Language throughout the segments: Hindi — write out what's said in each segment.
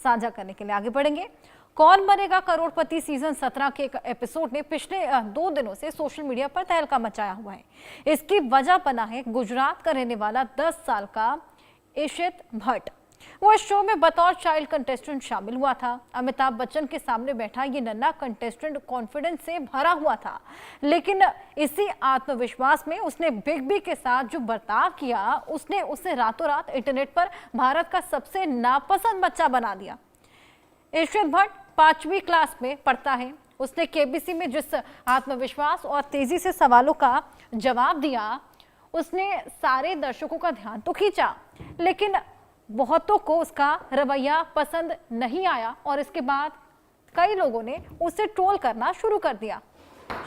साझा करने के लिए आगे बढ़ेंगे। कौन बनेगा करोड़पति सीजन 17 के एक एपिसोड ने पिछले 2 दिनों से सोशल मीडिया पर तहलका मचाया हुआ है। इसकी वजह बना है गुजरात का रहने वाला 10 साल का इशित भट्ट। वो इस शो में बतौर चाइल्ड कंटेस्टेंट शामिल हुआ था। अमिताभ बच्चन के सामने बैठा ये नन्हा कंटेस्टेंट कॉन्फिडेंस से भरा हुआ था, लेकिन इसी आत्मविश्वास में उसने बिग बी के साथ जो बर्ताव किया, उसने उसे रातों रात इंटरनेट पर भारत का सबसे नापसंद बच्चा बना दिया। इशित भट्ट 5वीं क्लास में पढ़ता है। उसने केबीसी में जिस आत्मविश्वास और तेजी से सवालों का जवाब दिया, उसने सारे दर्शकों का ध्यान तो खींचा, लेकिन बहुतों को उसका रवैया पसंद नहीं आया और इसके बाद कई लोगों ने उसे ट्रोल करना शुरू कर दिया।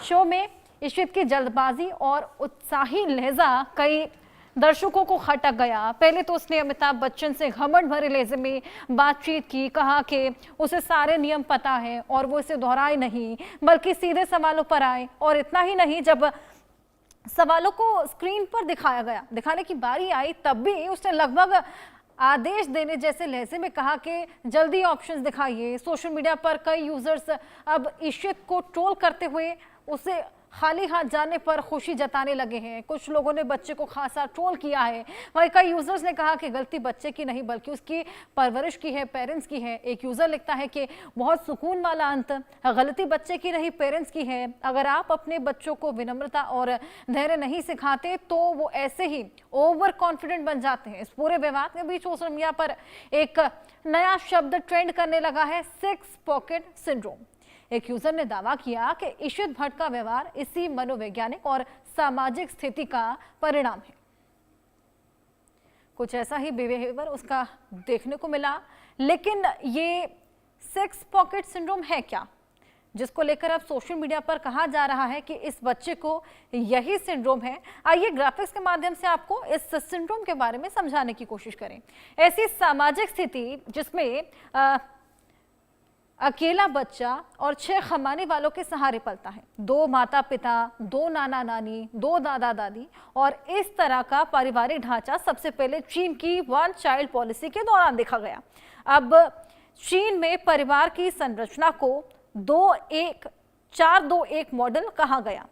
शो में इशित की जल्दबाजी और उत्साही लहजा कई दर्शकों को खटक गया। पहले तो उसने अमिताभ बच्चन से घमंड भरे लहजे में बातचीत की, कहा कि उसे सारे नियम पता है और वो इसे दोहराए नहीं बल्कि सीधे सवालों पर आए। और इतना ही नहीं, जब सवालों को स्क्रीन पर दिखाने की बारी आई, तब भी उसने लगभग आदेश देने जैसे लहजे में कहा कि जल्दी ऑप्शंस दिखाइए। सोशल मीडिया पर कई यूजर्स अब इशित को ट्रोल करते हुए उसे खाली हाथ जाने पर खुशी जताने लगे हैं। कुछ लोगों ने बच्चे को खासा ट्रोल किया है। वहीं कई यूजर्स ने कहा कि गलती बच्चे की नहीं बल्कि उसकी परवरिश की है, पेरेंट्स की है। एक यूजर लिखता है कि बहुत सुकून वाला अंत, गलती बच्चे की नहीं पेरेंट्स की है। अगर आप अपने बच्चों को विनम्रता और धैर्य नहीं सिखाते तो वो ऐसे ही ओवर कॉन्फिडेंट बन जाते हैं। इस पूरे विवाद के बीच सोशल मीडिया पर एक नया शब्द ट्रेंड करने लगा है, 6 पॉकेट सिंड्रोम। एक यूजर ने दावा किया कि इशित भट्ट का व्यवहार इसी मनोवैज्ञानिक और सामाजिक स्थिति का परिणाम है। कुछ ऐसा ही बिहेवियर उसका देखने को मिला, लेकिन ये 6 पॉकेट सिंड्रोम है क्या, जिसको लेकर अब सोशल मीडिया पर कहा जा रहा है कि इस बच्चे को यही सिंड्रोम है। आइए ग्राफिक्स के माध्यम से आपको इस सिंड्रोम के बारे में समझाने की कोशिश करें। ऐसी सामाजिक स्थिति जिसमें अकेला बच्चा और 6 खमाने वालों के सहारे पलता है। 2 माता पिता, 2 नाना नानी, 2 दादा दादी और इस तरह का पारिवारिक ढांचा सबसे पहले चीन की 1 चाइल्ड पॉलिसी के दौरान देखा गया। अब चीन में परिवार की संरचना को 4-2-1 मॉडल कहा गया।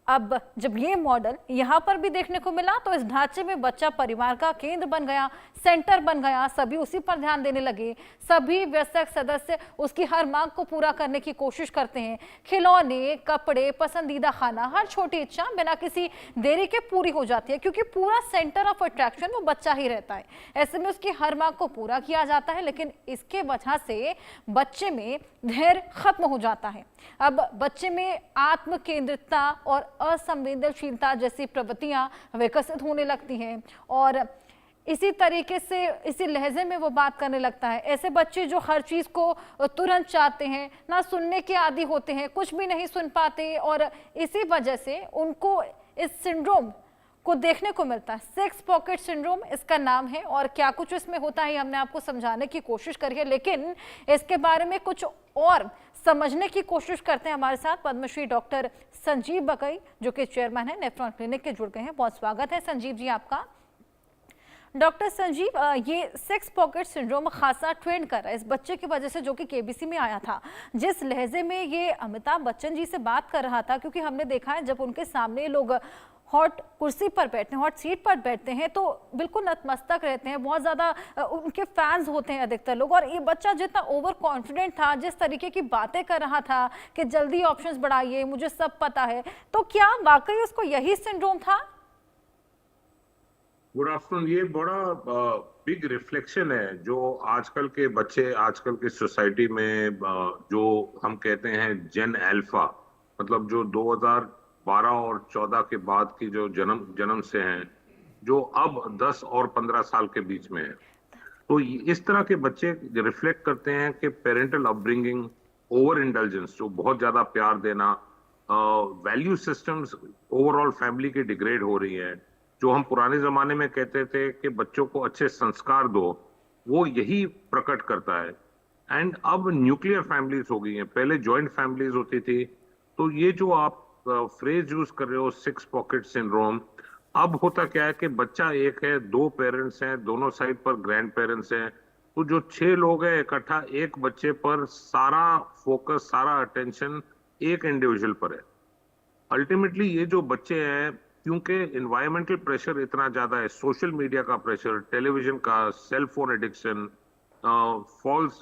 अब जब ये मॉडल यहाँ पर भी देखने को मिला तो इस ढांचे में बच्चा परिवार का केंद्र बन गया, सेंटर बन गया। सभी उसी पर ध्यान देने लगे। सभी वयस्क सदस्य उसकी हर मांग को पूरा करने की कोशिश करते हैं। खिलौने, कपड़े, पसंदीदा खाना, हर छोटी इच्छा बिना किसी देरी के पूरी हो जाती है, क्योंकि पूरा सेंटर ऑफ अट्रैक्शन वो बच्चा ही रहता है। ऐसे में उसकी हर मांग को पूरा किया जाता है, लेकिन इसके वजह से बच्चे में धैर्य खत्म हो जाता है। अब बच्चे में आत्म केंद्रितता और असंवेदनशीलता जैसी प्रवृत्तियां विकसित होने लगती हैं और इसी तरीके से इसी लहजे में वो बात करने लगता है। ऐसे बच्चे जो हर चीज को तुरंत चाहते हैं, ना सुनने के आदी होते हैं, कुछ भी नहीं सुन पाते और इसी वजह से उनको इस सिंड्रोम को देखने को मिलता है। 6 पॉकेट सिंड्रोम इसका नाम है और क्या कुछ इसमें होता है हमने आपको समझाने की कोशिश करी है, लेकिन इसके बारे में कुछ और समझने की कोशिश करते हैं। हमारे साथ पद्मश्री डॉक्टर संजीव बकई जो कि चेयरमैन है नेफ्रॉन क्लिनिक के, जुड़ गए हैं। बहुत स्वागत है संजीव जी आपका। डॉक्टर संजीव, ये 6 पॉकेट सिंड्रोम खासा ट्रेंड कर रहा है इस बच्चे की वजह से, जो कि केबीसी में आया था। जिस लहजे में ये अमिताभ बच्चन जी से बात कर रहा था, क्योंकि हमने देखा है जब उनके सामने लोग हॉट कुर्सी पर बैठते हैं, हॉट सीट पर बैठते हैं, तो बिल्कुल नतमस्तक रहते हैं। बहुत ज़्यादा उनके फैंस होते हैं अधिकतर लोग। और ये बच्चा जितना ओवर कॉन्फिडेंट था, जिस तरीके की बातें कर रहा था कि जल्दी ऑप्शंस बढ़ाइए, मुझे सब पता है, तो क्या वाकई उसको यही सिंड्रोम था? Good afternoon. ये बड़ा बिग रिफ्लेक्शन है जो आजकल के बच्चे, आजकल की सोसाइटी में जो हम कहते हैं जेन अल्फा, मतलब जो 2012 और 14 के बाद की जो जन्म से हैं, जो अब 10 और 15 साल के बीच में है। तो इस तरह के बच्चे रिफ्लेक्ट करते हैं कि पेरेंटल अपब्रिंगिंग, ओवर इंटेलिजेंस, जो बहुत ज्यादा प्यार देना, वैल्यू सिस्टम्स ओवरऑल फैमिली की डिग्रेड हो रही है। जो हम पुराने जमाने में कहते थे कि बच्चों को अच्छे संस्कार दो, वो यही प्रकट करता है। एंड अब न्यूक्लियर फैमिलीज हो गई हैं, पहले जॉइंट फैमिलीज होती थी। तो ये जो आप फ्रेज यूज कर रहे हो 6 पॉकेट सिंड्रोम, अब होता क्या है कि बच्चा एक है, 2 पेरेंट्स हैं, दोनों साइड पर ग्रैंड पेरेंट्स हैं, तो जो 6 लोग हैं इकट्ठा एक बच्चे पर सारा फोकस, सारा अटेंशन एक इंडिविजुअल पर है। अल्टीमेटली ये जो बच्चे हैं, क्योंकि इन्वायरमेंटल प्रेशर इतना ज्यादा है, सोशल मीडिया का प्रेशर, टेलीविजन का, cell phone addiction, false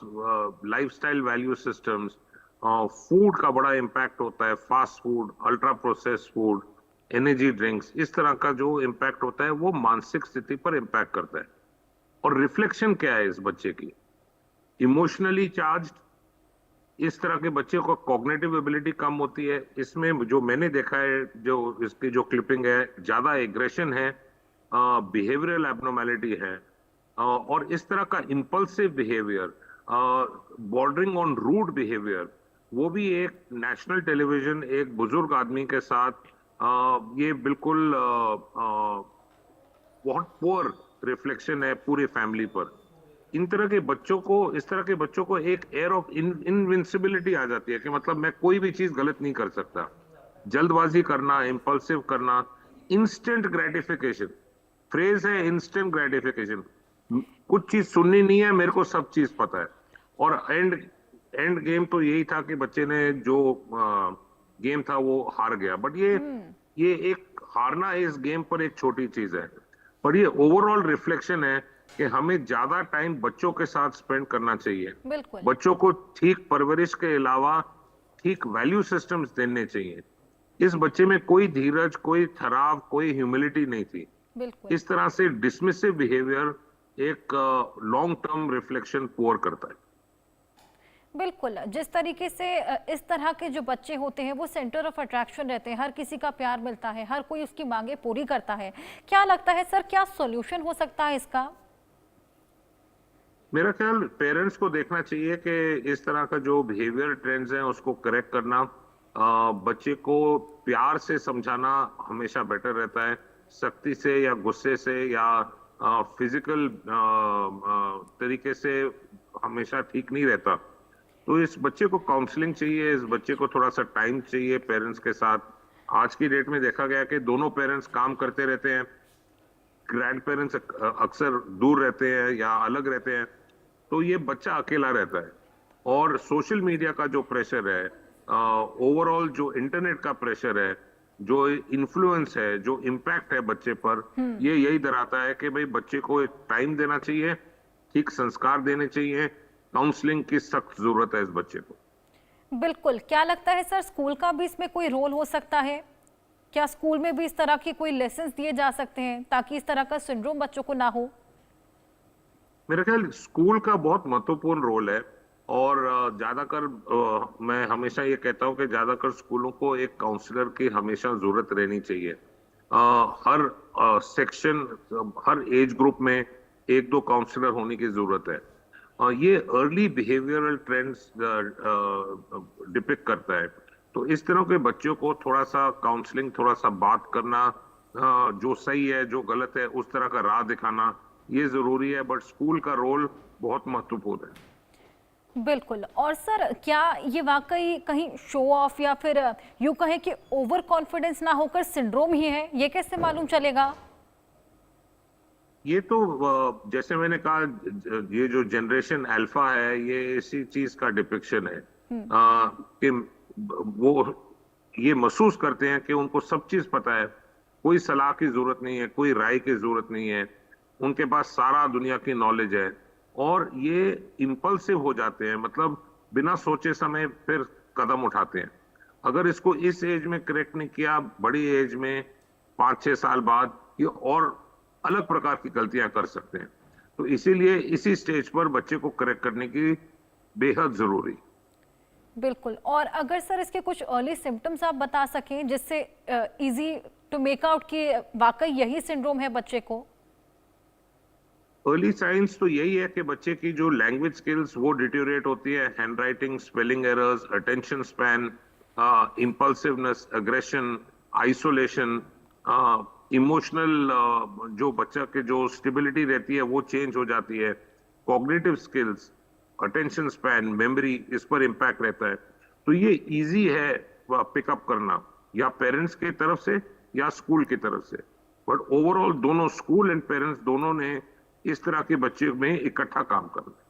lifestyle value systems, food का बड़ा इम्पैक्ट होता है, fast food, ultra processed food, energy drinks, इस तरह का जो इम्पैक्ट होता है वो मानसिक स्थिति पर इम्पैक्ट करता है। और रिफ्लेक्शन क्या है इस बच्चे की? इमोशनली चार्ज, इस तरह के बच्चे को कॉग्निटिव एबिलिटी कम होती है। इसमें जो मैंने देखा है, जो इसकी जो क्लिपिंग है, ज्यादा एग्रेशन है, बिहेवियरल एब्नॉर्मेलिटी है, और इस तरह का impulsive behaviour, bordering on rude behaviour, वो भी एक नेशनल टेलीविजन एक बुजुर्ग आदमी के साथ, ये बिल्कुल बहुत पुअर रिफ्लेक्शन है पूरी फैमिली पर। इन तरह के बच्चों को, इस तरह के बच्चों को एक एयर ऑफ इनविंसिबिलिटी आ जाती है कि मतलब मैं कोई भी चीज गलत नहीं कर सकता। जल्दबाजी करना, इंपल्सिव करना, इंस्टेंट ग्रेटिफिकेशन, फ्रेज है इंस्टेंट ग्रेटिफिकेशन, कुछ चीज सुननी नहीं है, मेरे को सब चीज पता है। और एंड गेम तो यही था कि बच्चे ने जो गेम था वो हार गया। बट ये एक हारना इस गेम पर एक छोटी चीज है, पर ये ओवरऑल रिफ्लेक्शन है कि हमें ज्यादा टाइम बच्चों के साथ स्पेंड करना चाहिए। बिल्कुल। बच्चों को ठीक परवरिश के अलावा ठीक वैल्यू सिस्टम्स देने चाहिए। इस बच्चे में कोई धीरज, कोई ठहराव, कोई ह्यूमिलिटी नहीं थी। बिल्कुल। इस तरह से डिसमिसिव बिहेवियर एक लॉन्ग टर्म रिफ्लेक्शन पुअर करता है। बिल्कुल, जिस तरीके से इस तरह के जो बच्चे होते हैं वो सेंटर ऑफ अट्रैक्शन रहते हैं, हर किसी का प्यार मिलता है, हर कोई उसकी मांगे पूरी करता है। क्या लगता है सर, क्या सॉल्यूशन हो सकता है इसका? मेरा ख्याल पेरेंट्स को देखना चाहिए कि इस तरह का जो बिहेवियर ट्रेंड्स हैं उसको करेक्ट करना, बच्चे को प्यार से समझाना हमेशा बेटर रहता है। सख्ती से या गुस्से से या फिजिकल तरीके से हमेशा ठीक नहीं रहता। तो इस बच्चे को काउंसलिंग चाहिए, इस बच्चे को थोड़ा सा टाइम चाहिए पेरेंट्स के साथ। आज की डेट में देखा गया कि दोनों पेरेंट्स काम करते रहते हैं, ग्रैंड पेरेंट्स अक्सर दूर रहते हैं या अलग रहते हैं, तो ये बच्चा अकेला रहता है। और सोशल मीडिया का जो प्रेशर है, ओवरऑल जो इंटरनेट का प्रेशर है, जो इन्फ्लुएंस है, जो इम्पैक्ट है बच्चे पर, ये यही डराता है कि भाई बच्चे को टाइम देना चाहिए, ठीक संस्कार देने चाहिए, काउंसलिंग की सख्त जरूरत है इस बच्चे को। बिल्कुल। क्या लगता है सर, स्कूल का भी इसमें कोई रोल हो सकता है? क्या स्कूल में भी इस तरह के कोई लेसन्स दिए जा सकते हैं ताकि इस तरह का सिंड्रोम बच्चों को ना हो? मेरे ख्याल स्कूल का बहुत महत्वपूर्ण रोल है। और ज्यादातर मैं हमेशा ये कहता हूँ कि ज्यादातर स्कूलों को एक काउंसलर की हमेशा जरूरत रहनी चाहिए। हर सेक्शन, हर एज ग्रुप में एक दो काउंसलर होने की जरूरत है। ये अर्ली बिहेवियरल ट्रेंड्स डिपिक्ट करता है। तो इस तरह के बच्चों को थोड़ा सा काउंसलिंग, थोड़ा सा बात करना, जो सही है जो गलत है उस तरह का राह दिखाना, ये जरूरी है। बट स्कूल का रोल बहुत महत्वपूर्ण है। बिल्कुल। और सर, क्या ये वाकई कहीं शो ऑफ या फिर यूं कहें कि ओवर कॉन्फिडेंस ना होकर सिंड्रोम ही है, ये कैसे मालूम चलेगा? ये तो जैसे मैंने कहा, ये जो जनरेशन अल्फा है ये इसी चीज का डिपिक्शन है, कि वो ये महसूस करते हैं कि उनको सब चीज पता है, कोई सलाह की जरूरत नहीं है, कोई राय की जरूरत नहीं है, उनके पास सारा दुनिया की नॉलेज है। और ये इंपल्सिव हो जाते हैं, मतलब बिना सोचे समय फिर कदम उठाते हैं। अगर इसको इस एज में करेक्ट नहीं किया, बड़ी एज में 5-6 साल बाद ये और अलग प्रकार की गलतियां कर सकते हैं। तो इसीलिए इसी स्टेज पर बच्चे को करेक्ट करने की बेहद जरूरी। बिल्कुल। और अगर सर इसके कुछ अर्ली सिम्टम्स आप बता सकें जिससे इजी टू मेक आउट कि वाकई यही सिंड्रोम है बच्चे को? अर्ली साइंस तो यही है कि बच्चे की जो लैंग्वेज स्किल्स वो डिटेरियोरेट होती है, handwriting, spelling errors, attention span, impulsiveness, aggression, isolation, emotional, जो बच्चा के जो स्टेबिलिटी रहती है वो चेंज हो जाती है, cognitive skills, attention span, memory, इस पर इम्पैक्ट रहता है। तो ये इजी है पिकअप करना, या पेरेंट्स की तरफ से या स्कूल की तरफ से। बट ओवरऑल दोनों, स्कूल एंड पेरेंट्स दोनों ने इस तरह के बच्चे में इकट्ठा काम करना है।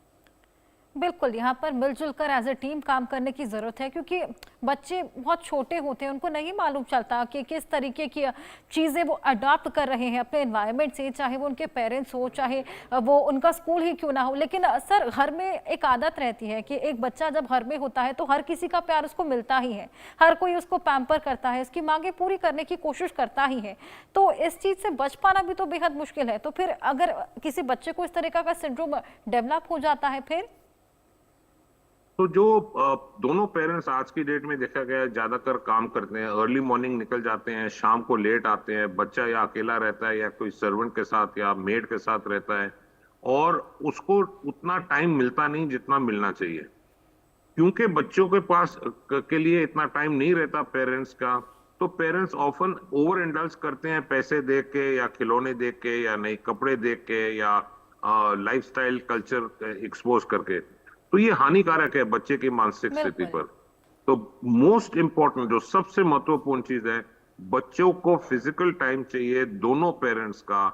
बिल्कुल, यहाँ पर मिलजुल कर एज ए टीम काम करने की ज़रूरत है, क्योंकि बच्चे बहुत छोटे होते हैं, उनको नहीं मालूम चलता कि किस तरीके की चीज़ें वो अडॉप्ट कर रहे हैं अपने एनवायरनमेंट से, चाहे वो उनके पेरेंट्स हो, चाहे वो उनका स्कूल ही क्यों ना हो। लेकिन सर, घर में एक आदत रहती है कि एक बच्चा जब घर में होता है तो हर किसी का प्यार उसको मिलता ही है, हर कोई उसको पैम्पर करता है, उसकी मांगें पूरी करने की कोशिश करता ही है। तो इस चीज़ से बच पाना भी तो बेहद मुश्किल है। तो फिर अगर किसी बच्चे को इस तरीका का सिंड्रोम डेवलप हो जाता है, फिर तो जो दोनों पेरेंट्स आज की डेट में देखा गया है ज्यादातर काम करते हैं, अर्ली मॉर्निंग निकल जाते हैं, शाम को लेट आते हैं, बच्चा या अकेला रहता है या कोई सर्वेंट के साथ या मेड के साथ रहता है, और उसको उतना टाइम मिलता नहीं जितना मिलना चाहिए, क्योंकि बच्चों के पास के लिए इतना टाइम नहीं रहता पेरेंट्स का। तो पेरेंट्स ऑफन ओवर इंडल्ज करते हैं, पैसे देख के या खिलौने देख के या नए कपड़े देख के या लाइफस्टाइल कल्चर एक्सपोज करके। तो ये हानिकारक है बच्चे की मानसिक स्थिति बिल्कुल। पर। तो मोस्ट इंपॉर्टेंट, जो सबसे महत्वपूर्ण चीज है, बच्चों को फिजिकल टाइम चाहिए दोनों पेरेंट्स का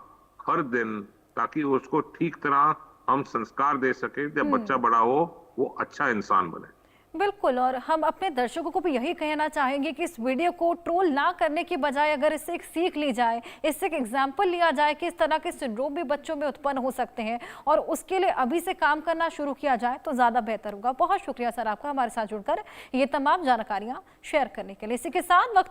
हर दिन, ताकि उसको ठीक तरह हम संस्कार दे सके, जब बच्चा बड़ा हो वो अच्छा इंसान बने। बिल्कुल, और हम अपने दर्शकों को भी यही कहना चाहेंगे कि इस वीडियो को ट्रोल ना करने की बजाय अगर इससे एक सीख ली जाए, इससे एक एग्जाम्पल लिया जाए कि इस तरह के सिंड्रोम भी बच्चों में उत्पन्न हो सकते हैं, और उसके लिए अभी से काम करना शुरू किया जाए तो ज़्यादा बेहतर होगा। बहुत शुक्रिया सर आपका हमारे साथ जुड़कर ये तमाम जानकारियाँ शेयर करने के लिए। इसी के साथ वक्त